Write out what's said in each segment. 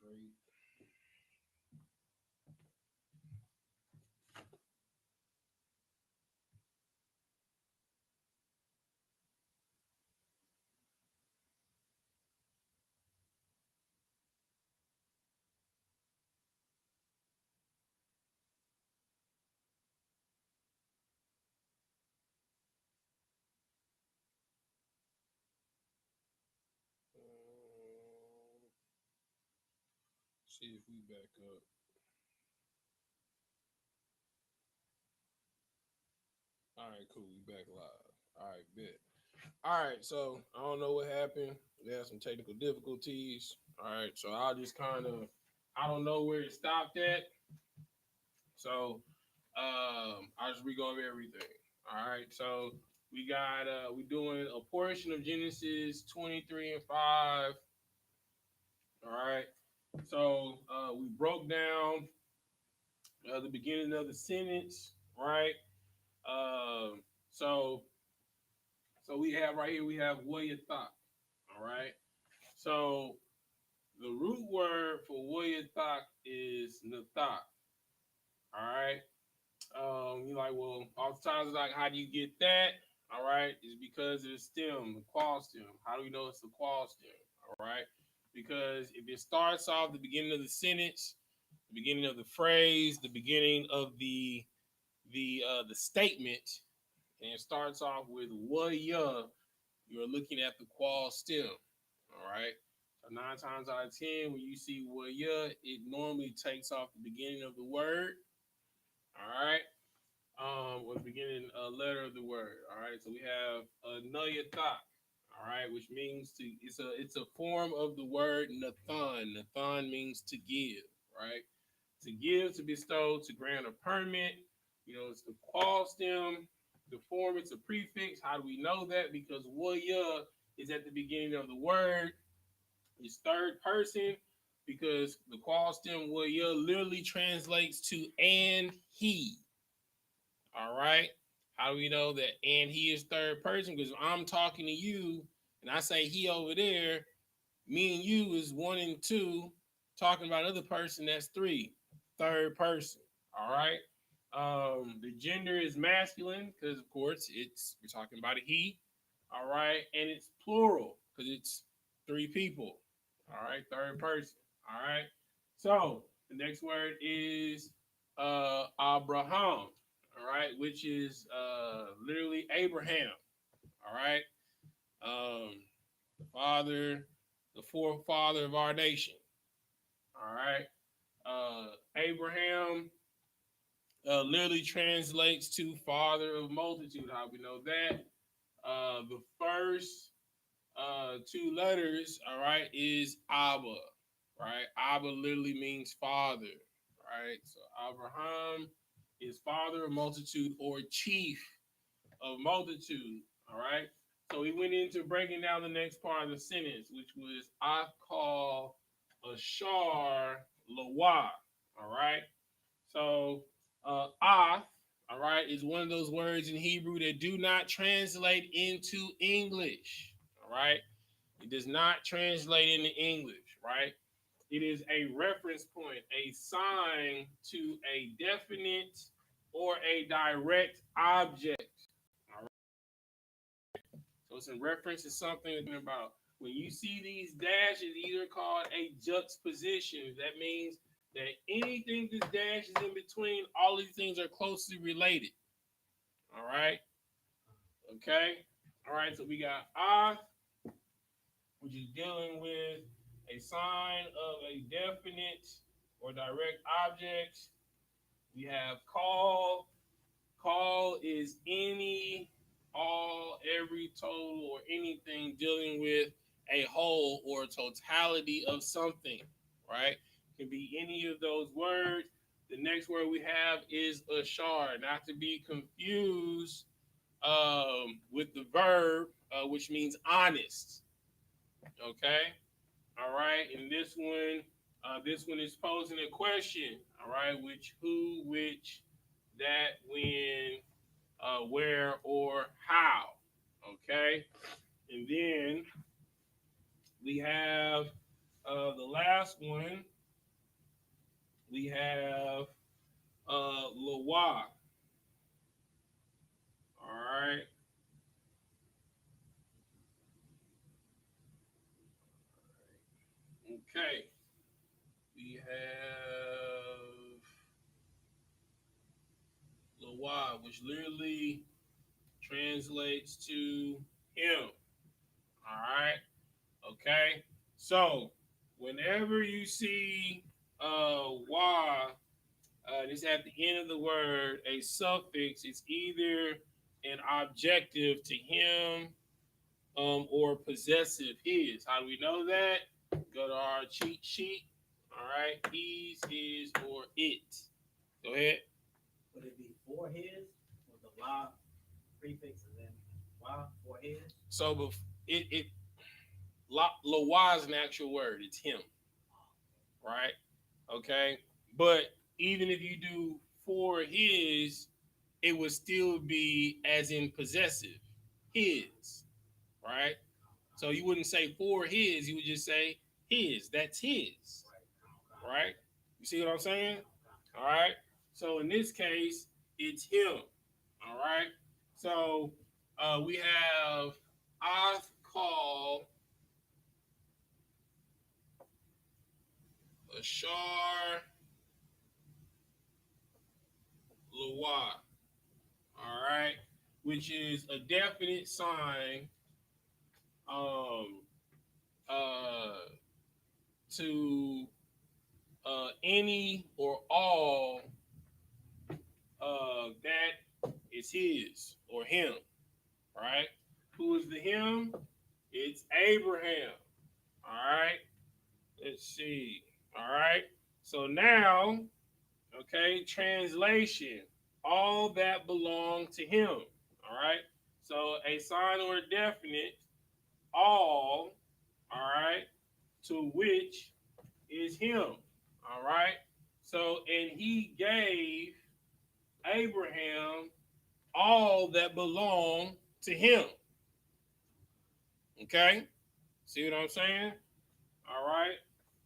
straight. See if we back up. All right, cool. We back live. All right, bet. All right, so I don't know what happened. We had some technical difficulties. All right, so I'll just kind of, I don't know where it stopped at. So I'll just re-go over everything. All right, so we doing a portion of Genesis 23 and 5. All right, so we broke down the beginning of the sentence, right? Um, so we have right here, we have YAHANNA. All right. So the root word for YAHANNA is nathak. All right. You're like, well, oftentimes, like, how do you get that? All right. It's because of the stem, the qual stem. How do we know it's the qual stem? All right. Because if it starts off the beginning of the sentence, the beginning of the phrase, the beginning of the statement, and it starts off with "waya," you're looking at the qual stem. All right. So 9 times out of 10, when you see "waya," it normally takes off the beginning of the word. All right. Or the beginning letter of the word. All right. So we have "nayata." All right, which means to it's a form of the word Nathan. Nathan means to give, right? To give, to bestow, to grant a permit. You know, it's the qual stem. The form, it's a prefix. How do we know that? Because waya is at the beginning of the word. It's third person because the qual stem waya literally translates to and he. All right. How do we know that and he is third person? Because I'm talking to you and I say he over there, me and you is 1 and 2, talking about other person, that's 3, third person. All right. The gender is masculine because of course we're talking about a he. All right, and it's plural because it's 3 people. All right, third person. All right. So the next word is Abraham. All right, which is literally Abraham. All right. The father, the forefather of our nation. All right. Abraham literally translates to father of multitude. How we know that? The first 2 letters, all right, is Abba. Right? Abba literally means father. Right? So Abraham is father of multitude or chief of multitude. All right. So he went into breaking down the next part of the sentence, which was I call Ashar Lawa. All right. So Ath, all right, is one of those words in Hebrew that do not translate into English. All right. It does not translate into English, right? It is a reference point, a sign to a definite or a direct object. All right. So it's in reference to something about when you see these dashes, either called a juxtaposition. That means that anything this dash is in between, all these things are closely related. All right. Okay. All right. So we got ah, which is dealing with a sign of a definite or direct object. We have call. Call is any, all, every, total, or anything dealing with a whole or totality of something, right? It can be any of those words. The next word we have is ashar, not to be confused with the verb, which means honest. Okay, all right. And this one is posing a question. All right, which, who, which, that, when, where, or how. Okay. And then we have the last one, We have Lawa. All right. Okay. We have Lawa, which literally translates to him. All right. Okay. So whenever you see wa, this at the end of the word, a suffix, it's either an objective to him or possessive his. How do we know that? Go to our cheat sheet. All right. He's, his, or it. Go ahead. Would it be for his with the la prefix and then wa for his? So la is an actual word. It's him. Right? Okay. But even if you do for his, it would still be as in possessive. His. Right? So you wouldn't say for his, you would just say his. That's his. Right? You see what I'm saying? All right. So in this case, it's him. All right. So we have I've called Ashar Lawa. All right. Which is a definite sign um, uh, to any or all that is his or him. Right? Who is the him? It's Abraham. All right. Let's see. All right. So now, okay, translation. All that belong to him. All right. So a sign or a definite, all right, to which is him. All right. So, and he gave Abraham all that belonged to him. Okay. See what I'm saying? All right.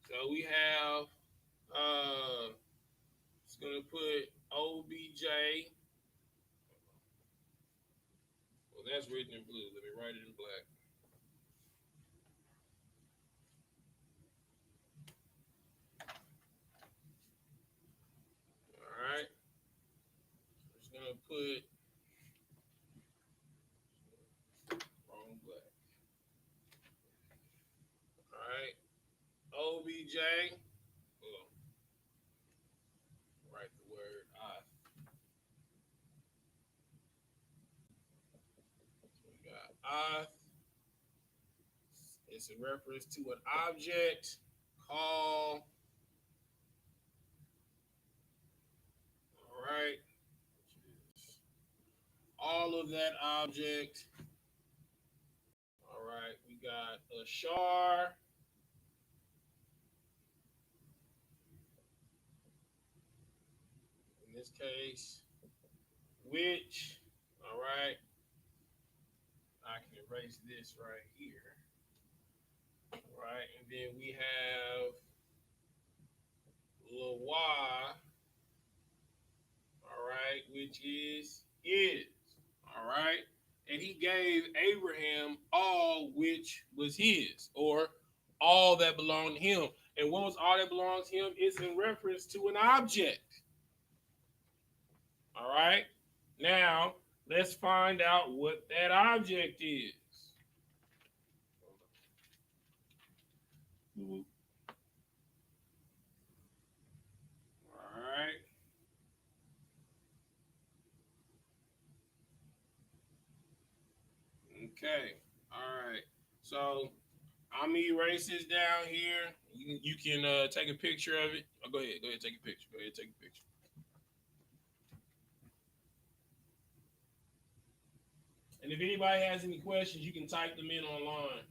So we have it's gonna put OBJ. Well, that's written in blue. Let me write it in black. All right. It's gonna put wrong black. All right. OBJ. Oh, write the word I. So we got I. It's a reference to an object. Call. All right. All of that object. All right. We got a char. In this case, which, all right, I can erase this right here. All right. And then we have Lawa, all right, which is his. All right. And he gave Abraham all which was his, or all that belonged to him. And what was all that belongs to him? It's in reference to an object. All right. Now, let's find out what that object is. All right. Okay. All right. So I'm gonna erase this down here. You can take a picture of it. Oh, go ahead. Go ahead. Take a picture. Go ahead. Take a picture. And if anybody has any questions, you can type them in online.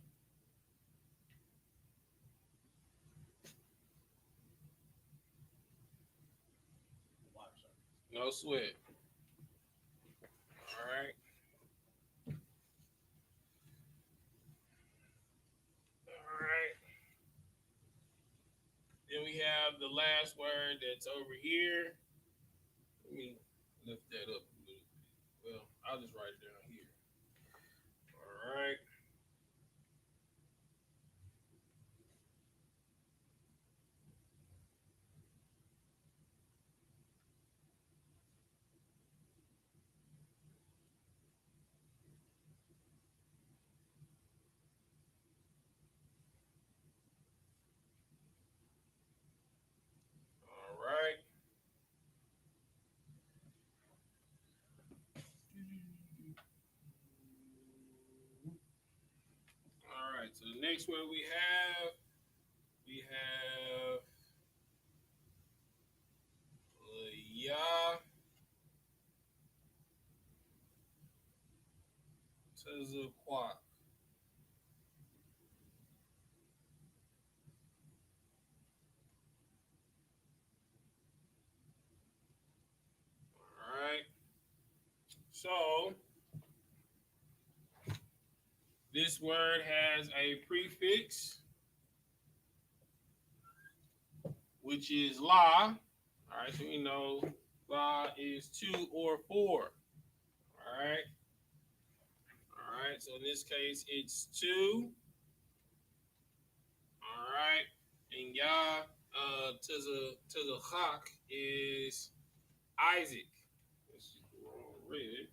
No sweat. All right. All right. Then we have the last word that's over here. Let me lift that up a little bit. Well, I'll just write it down here. All right. All right. All right. So the next word we have Yah Tezquat. All right. So this word has a prefix, which is la. All right. So we know la is 2 or 4. All right. All right. So in this case, it's 2. All right. And Yah to the Chak is Isaac. This is the wrong red.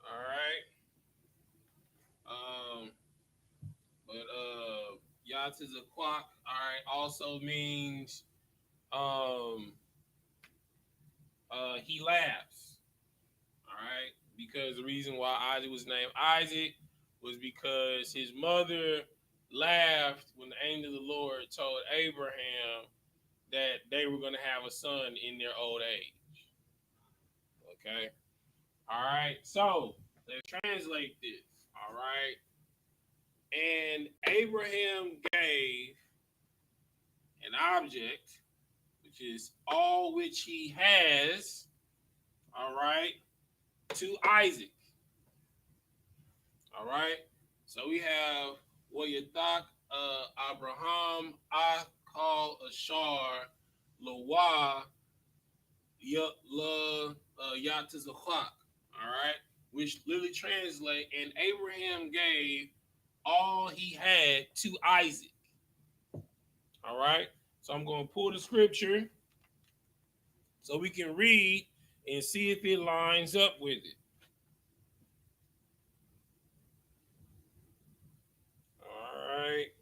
All right. But Yah to the Quack, all right, also means um he laughs. All right. Because the reason why Isaac was named Isaac was because his mother laughed when the angel of the Lord told Abraham that they were going to have a son in their old age. Okay. All right. So let's translate this. All right. And Abraham gave an object, which is all which he has, all right, to Isaac. All right. So we have Wayathak Abraham I call Ashar Lawa Yatizachak. All right. Which literally translate, and Abraham gave all he had to Isaac. All right. So I'm going to pull the scripture so we can read and see if it lines up with it. All right.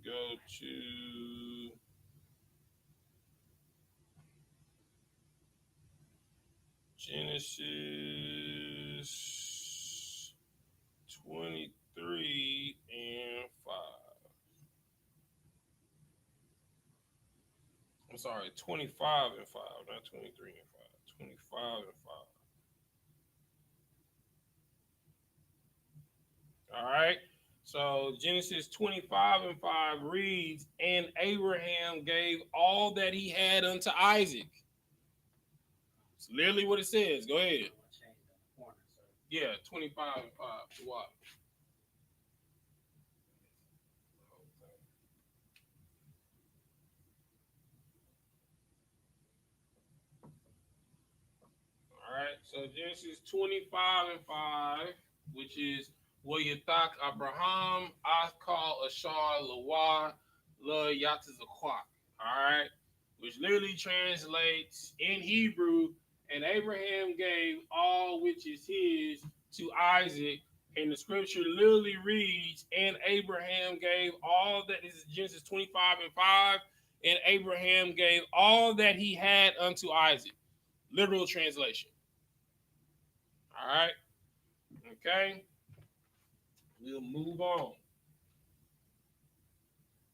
Go to Genesis 23 and 5. I'm sorry, 25 and 5, not 23 and 5. 25 and 5. All right. So Genesis 25 and 5 reads, and Abraham gave all that he had unto Isaac. It's literally what it says. Go ahead. Yeah, 25 and 5. What? All right. So Genesis 25 and 5, which is Wayathak Abraham, Askal Ashar Lawa La Yatazaqua. All right. Which literally translates in Hebrew, and Abraham gave all which is his to Isaac. And the scripture literally reads, and Abraham gave all that is Genesis 25 and 5, and Abraham gave all that he had unto Isaac. Literal translation. All right. Okay. We'll move on.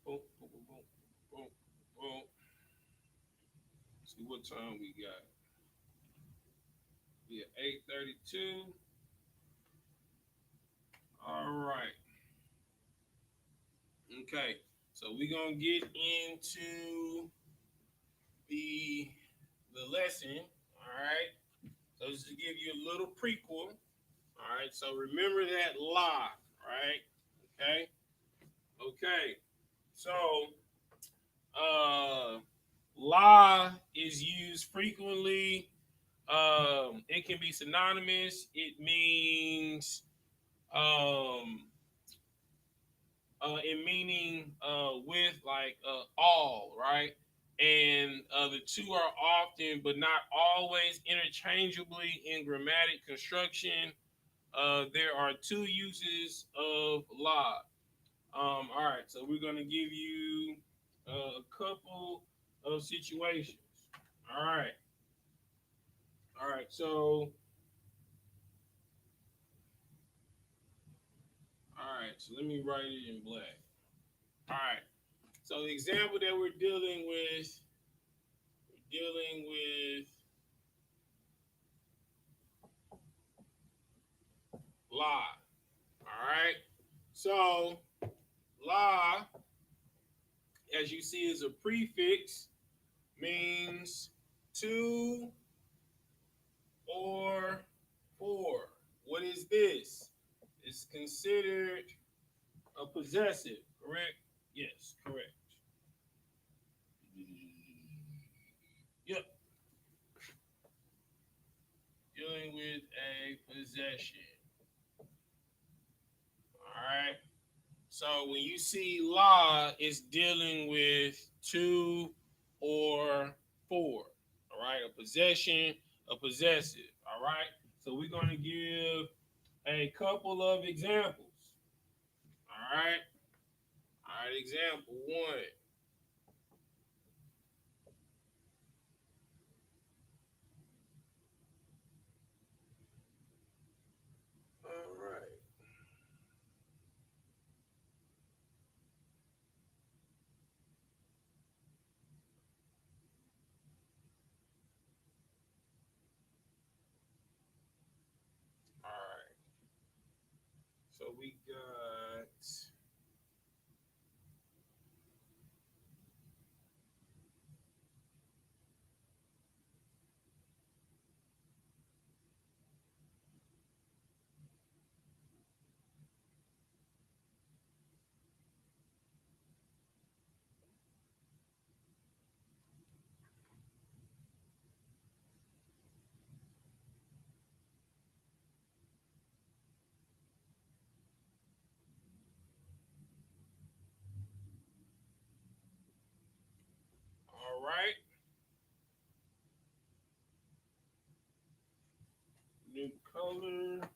Boom, boom, boom, boom, boom, boom. See what time we got. We at 8:32. All right. Okay, so we're gonna get into the lesson. All right. So just to give you a little prequel. All right. So remember that lie, right? Okay. Okay. So lie is used frequently. It can be synonymous. It means in meaning with like all, right? And the two are often, but not always, interchangeably in grammatic construction. There are two uses of lie. All right, so we're gonna give you a couple of situations. All right, all right. So, all right. So let me write it in black. All right. So the example that we're dealing with lie. All right. So lie, as you see, is a prefix, means two or four. What is this? It's considered a possessive, correct? Yes, correct. Yep. Dealing with a possession. All right. So when you see law, it's dealing with two or four. All right. A possession, a possessive. All right. So we're going to give a couple of examples. All right. All right. Example one. All right. All right. So we got. All right. New color.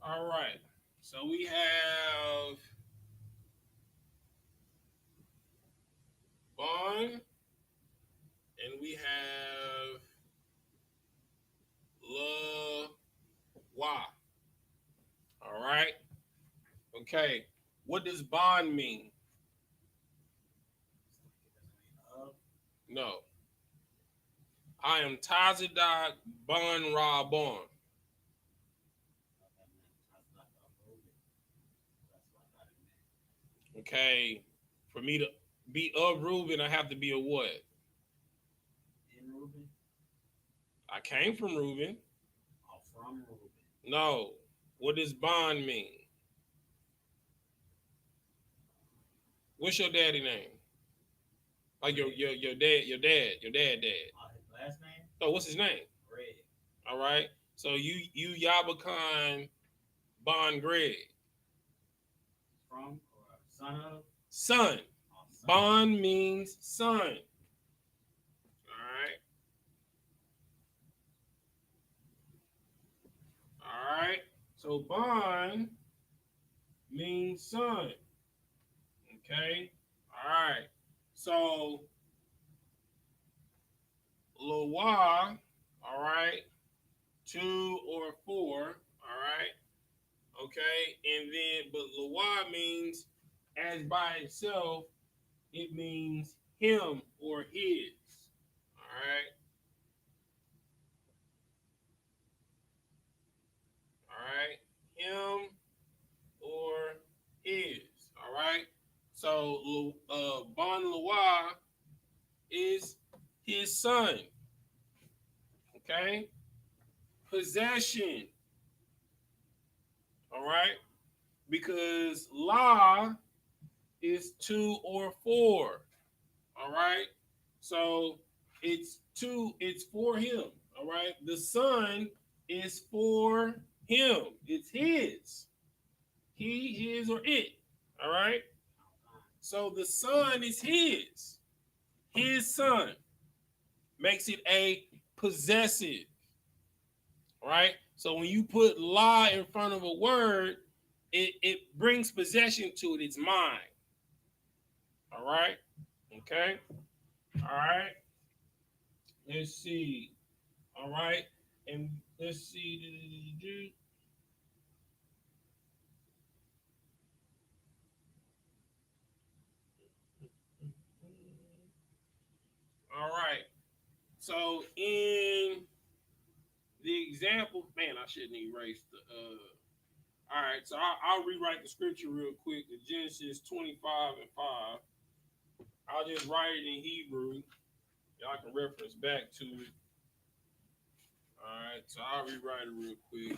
All right. So we have bond and we have la wa. All right. Okay. What does bond mean? No. I am Tazadak Bon Ra Bon. Okay. For me to be of Reuben, I have to be a what? In Reuben? I came from Reuben. Or from Reuben? No. What does bond mean? What's your daddy name? Like your dad. His last name? So what's his name? Greg. All right. So you Yabakan Bon Greg. From or son of? Son. Oh, son. Bon means son. All right. All right. So Bon means son. Okay. All right. So Loa, all right, two or four, all right. Okay. And then, but Loa means as by itself, it means him or his. All right. All right. Him son. Okay? Possession. All right? Because la is 2 or 4. All right? So it's 2, it's for him. All right? The son is for him. It's his. He, his, or it. All right? So the son is his. His son makes it a possessive. Right? So when you put la in front of a word, it brings possession to it. It's mine. All right? Okay? All right? Let's see. All right? And let's see. All right. So in the example, man, I shouldn't erase the all right, so I'll rewrite the scripture real quick. The Genesis 25 and 5. I'll just write it in Hebrew. Y'all can reference back to it. All right, so I'll rewrite it real quick.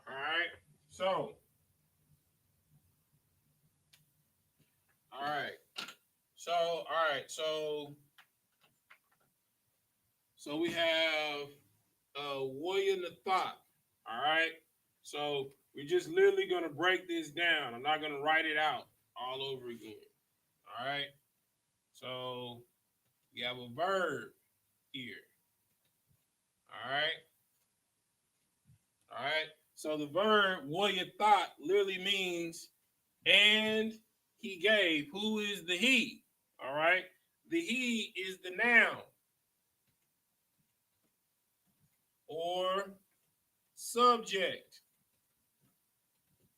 All right, so all right, so we have William the Thought. All right, so we're just literally gonna break this down. I'm not gonna write it out all over again. All right, so we have a verb here. All right. All right. So the verb William Thought literally means and he gave. Who is the he? All right. The he is the noun or subject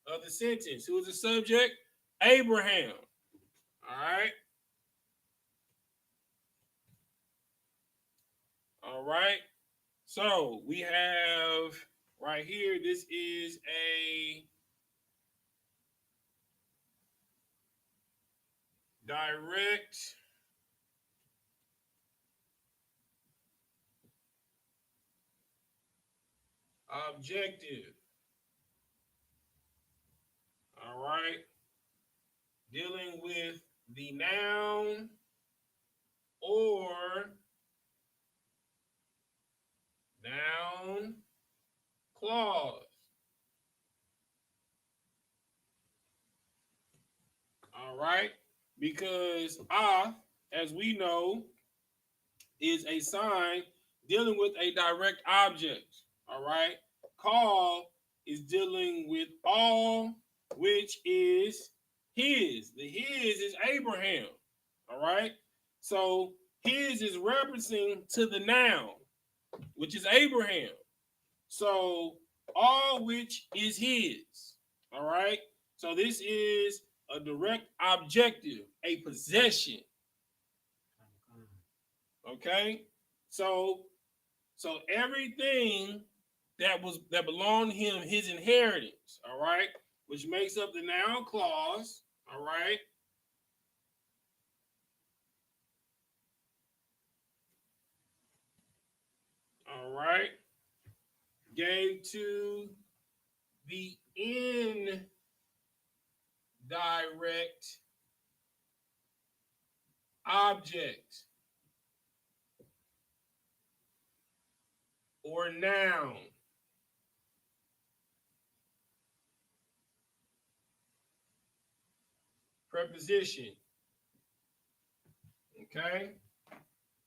of the sentence. Who is the subject? Abraham. All right. All right. So we have right here, this is a direct objective. All right. Dealing with the noun or noun clause. All right. Because as we know, is a sign dealing with a direct object. All right. Call is dealing with all, which is his. The his is Abraham. All right. So his is referencing to the noun, which is Abraham. So all which is his. All right. So this is a direct objective, a possession. Okay, so everything that belonged to him, his inheritance, all right, which makes up the noun clause, all right. All right, gave to the indirect object or noun. Preposition. Okay,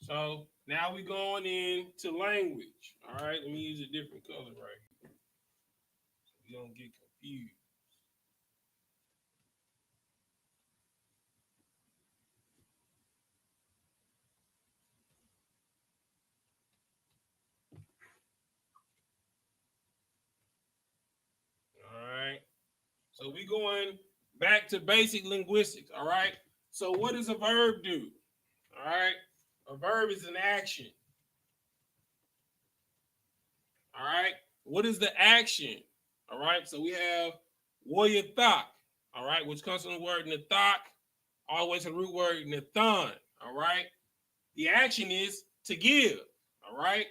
so now we're going into language. All right, let me use a different color right here so we don't get confused. All right, so we're going back to basic linguistics. All right, so what does a verb do? All right, a verb is an action. All right, what is the action? All right, so we have YAHANNA, all right, which comes from the word nathak, always a root word nathan. All right, the action is to give. All right,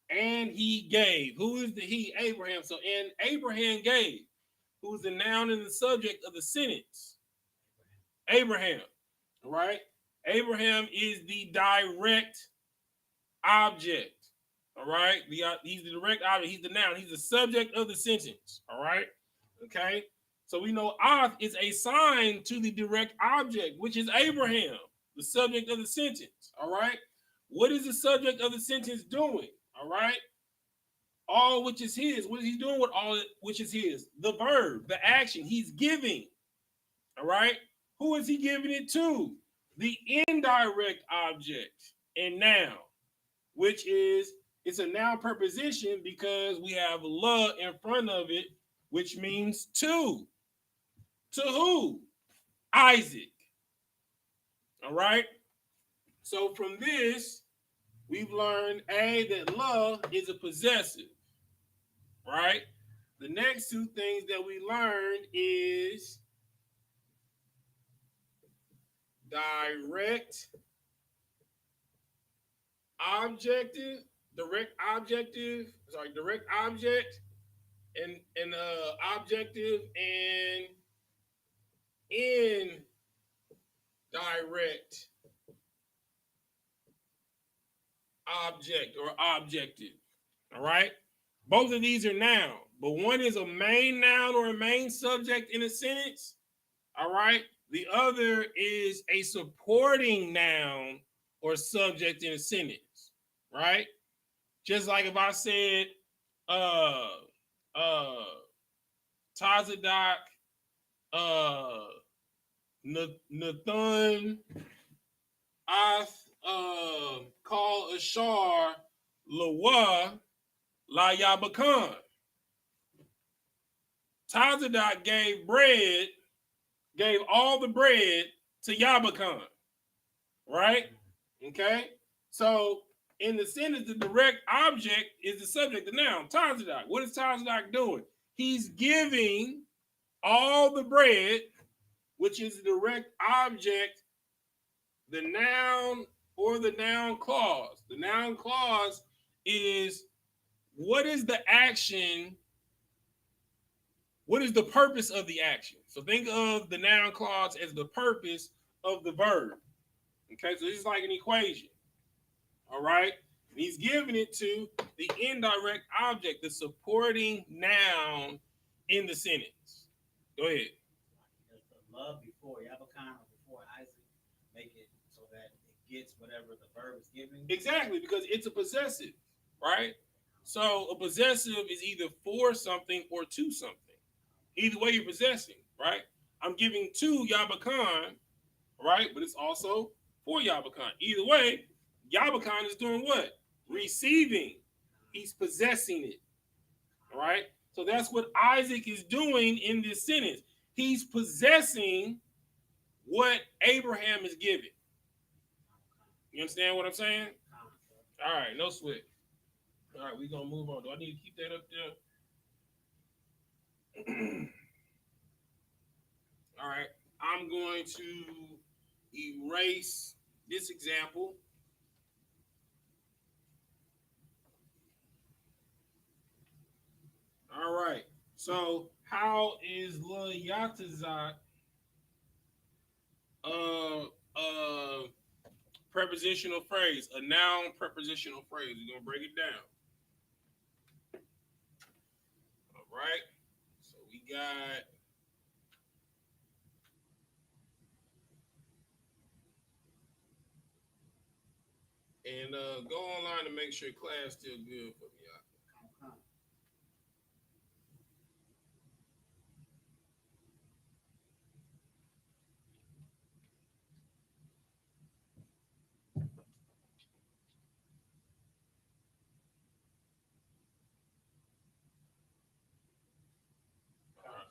and he gave. Who is the he? Abraham. So, and Abraham gave. Who's the noun and the subject of the sentence? Abraham. All right, Abraham is the direct object. All right, he's the direct object. He's the noun. He's the subject of the sentence. All right, okay. So we know Oth is assigned to the direct object, which is Abraham, the subject of the sentence. All right, what is the subject of the sentence doing? All right, all which is his. What is he doing with all which is his? The verb, the action. He's giving. All right, who is he giving it to? The indirect object and noun, which is, it's a noun preposition because we have la in front of it, which means to. To who? Isaac. All right. So from this, we've learned A, that la is a possessive. Right. The next two things that we learned is direct object, and objective and indirect object or objective. All right. Both of these are noun, but one is a main noun or a main subject in a sentence. All right. The other is a supporting noun or subject in a sentence. Right. Just like if I said, Tazadak, Nathan, I call Ashar Lawa La Yabakan. Tazadak gave all the bread to Yabakan. Right? Okay. So in the sentence, the direct object is the subject, the noun, Tazadak. What is Tazadak doing? He's giving all the bread, which is the direct object, the noun or the noun clause. The noun clause is, what is the action? What is the purpose of the action? So think of the noun clause as the purpose of the verb. Okay, so this is like an equation. All right, and he's giving it to the indirect object, the supporting noun in the sentence. Go ahead. Does the love before Yabakan or before Isaac make it so that it gets whatever the verb is giving? Exactly, because it's a possessive, right? So a possessive is either for something or to something. Either way, you're possessing, right? I'm giving to Yabakan, right? But it's also for Yabakan. Either way, Yabakan is doing what? Receiving. He's possessing it, all right? So that's what Isaac is doing in this sentence. He's possessing what Abraham is giving. You understand what I'm saying? All right, no sweat. All right, we're gonna move on. Do I need to keep that up there? All right, I'm going to erase this example. All right. So how is Layatazat uh prepositional phrase? A noun prepositional phrase. We're gonna break it down. All right. So we got and go online to make sure class still good for me, y'all.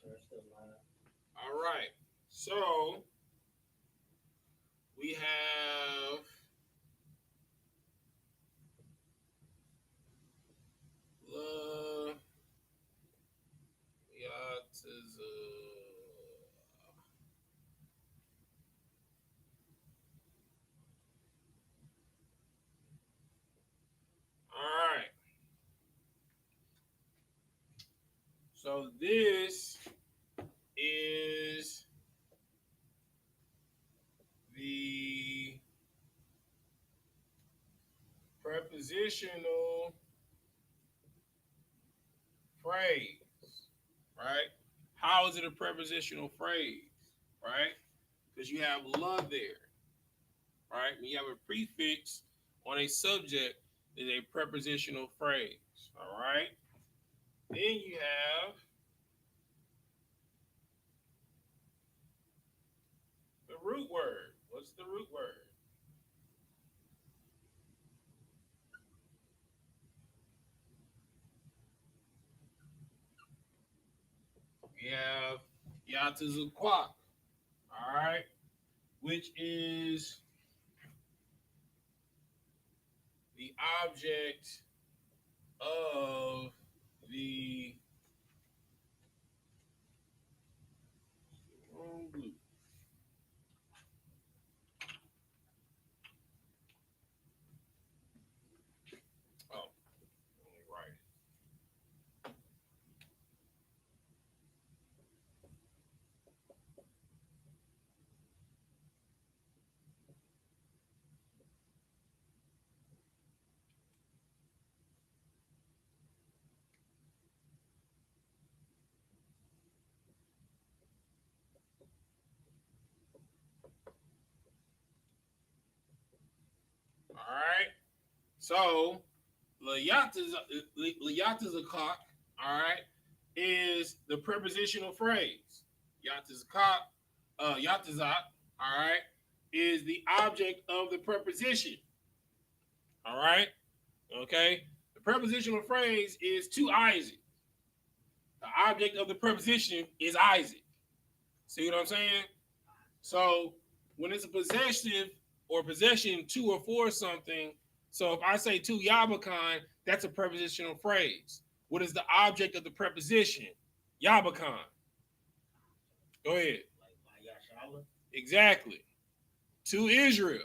Okay. All right. So we have all right. So this is the prepositional phrase, right? How is it a prepositional phrase, right? Because you have love there, right? When you have a prefix on a subject, is a prepositional phrase, all right? Then you have the root word. What's the root word? We have Yatazukwa, all right, which is the object of the oh, right. All right. So Layatazakak, all right, is the prepositional phrase. Yatazakak, Yatazak, all right, is the object of the preposition. All right. Okay. The prepositional phrase is to Isaac. The object of the preposition is Isaac. See what I'm saying? So when it's a possessive or possession to or for something, so if I say to Yabakan, that's a prepositional phrase. What is the object of the preposition? Yabakan. Go ahead. Exactly. To Israel.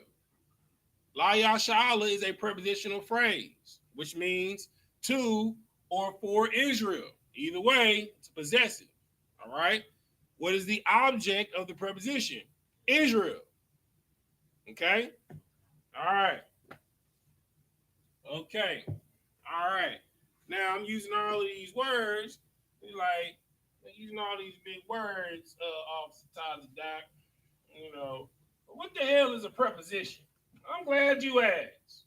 La Yashala is a prepositional phrase, which means to or for Israel. Either way, it's possessive. All right. What is the object of the preposition? Israel. Okay. All right. Okay. All right. Now I'm using all of these words. Like using all these big words off the top of the doc. You know, what the hell is a preposition? I'm glad you asked.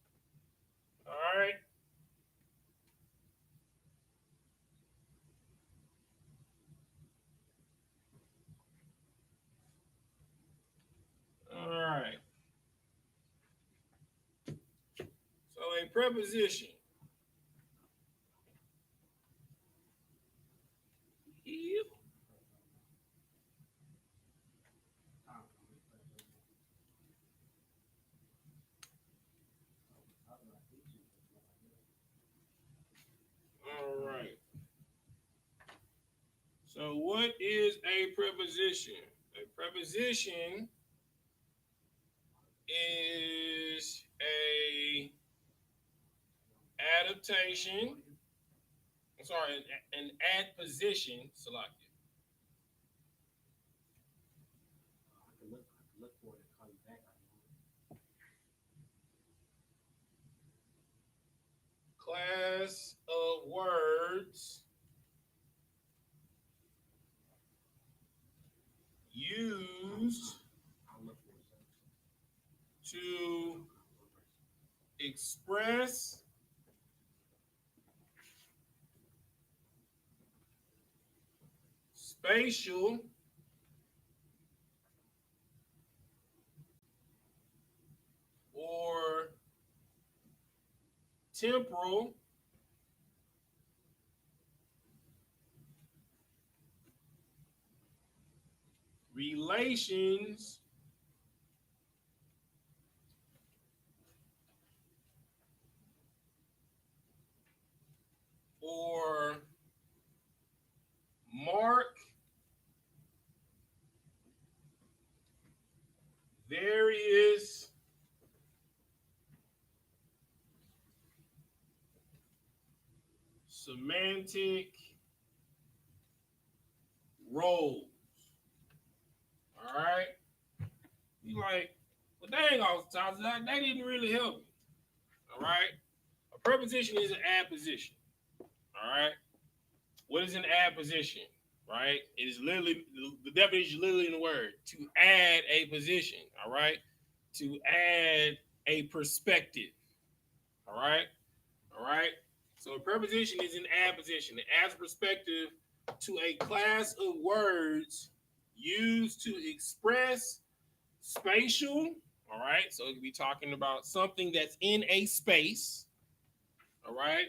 All right. All right. So a preposition. Yep. So what is a preposition? A preposition is a adaptation. I'm sorry, an adposition. Select it. I can look for it and call you back. Class of words used to express spatial or temporal relations or mark various semantic roles. All right. You like, well, dang, all the time, they didn't really help me. All right. A preposition is an adposition. All right. What is an adposition? Right. It is literally, the definition is literally in the word, to add a position. All right. To add a perspective. All right. All right. So a preposition is an adposition. It adds perspective to a class of words used to express spatial. All right. So it could be talking about something that's in a space. All right.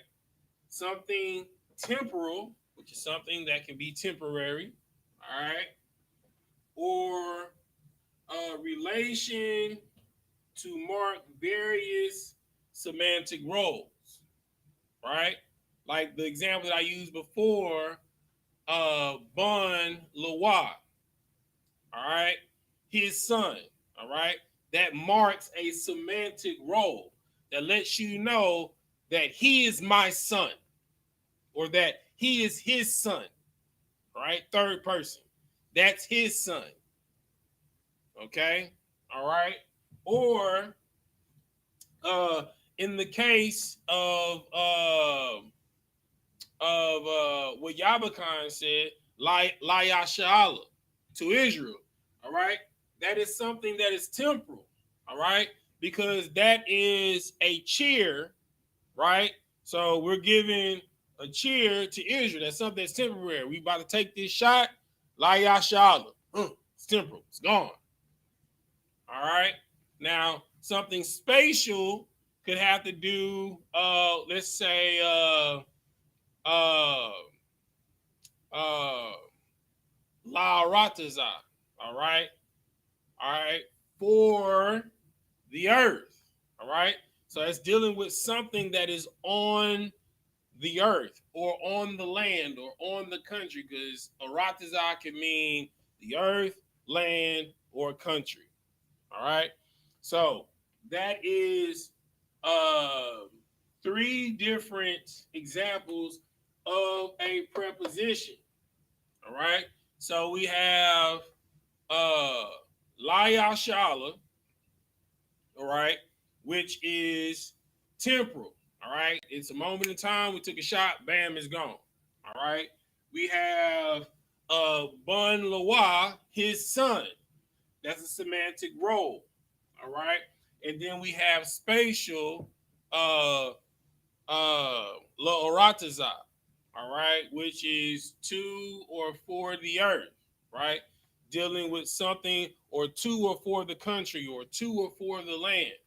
Something temporal, which is something that can be temporary. All right. Or a relation to mark various semantic roles. Right. Like the example that I used before, Bon Lewa, all right, his son, all right, that marks a semantic role that lets you know that he is my son or that he is his son, all right, third person, that's his son, okay, all right, or in the case of what Yabakan said, Layashala to Israel. All right. That is something that is temporal. All right. Because that is a cheer. Right. So we're giving a cheer to Israel. That's something that's temporary. We about to take this shot. Layashala. It's temporal. It's gone. All right. Now, something spatial could have to do, let's say, uh La Rataza, all right, for the earth, all right. So it's dealing with something that is on the earth or on the land or on the country, because Arataza can mean the earth, land, or country, all right. So that is three different examples of a preposition. All right. So we have Layashala, all right, which is temporal. All right. It's a moment in time. We took a shot, bam, it's gone. All right. We have Bun Lawa, his son. That's a semantic role. All right. And then we have spatial uh La Orataza, all right, which is to or for the earth, right? Dealing with something or to or for the country or to or for the land,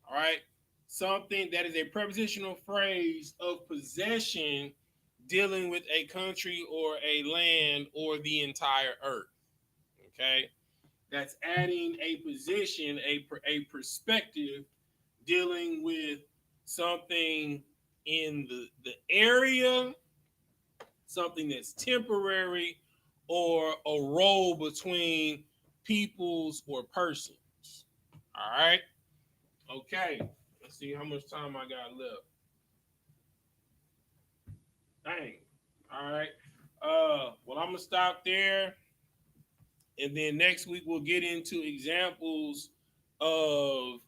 all right? Something that is a prepositional phrase of possession dealing with a country or a land or the entire earth, okay? That's adding a position, a perspective dealing with something in the area, something that's temporary, or a role between peoples or persons. All right. Okay. Let's see how much time I got left. Dang. All right. Well, I'm gonna stop there, and then next week we'll get into examples of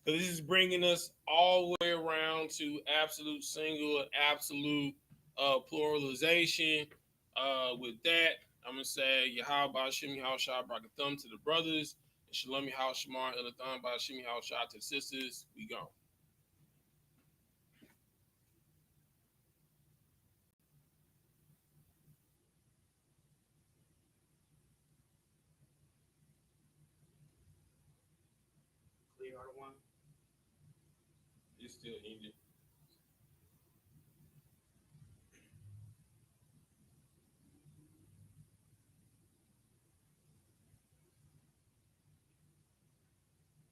because this is bringing us all the way around to absolute single and absolute pluralization. With that, I'm gonna say Yahweh Shimi How Shah Brakathum to the brothers, and Shalom How Shamar Ilatham by Shimi How Shah to the sisters. We gone. Clear order one. It's still ending.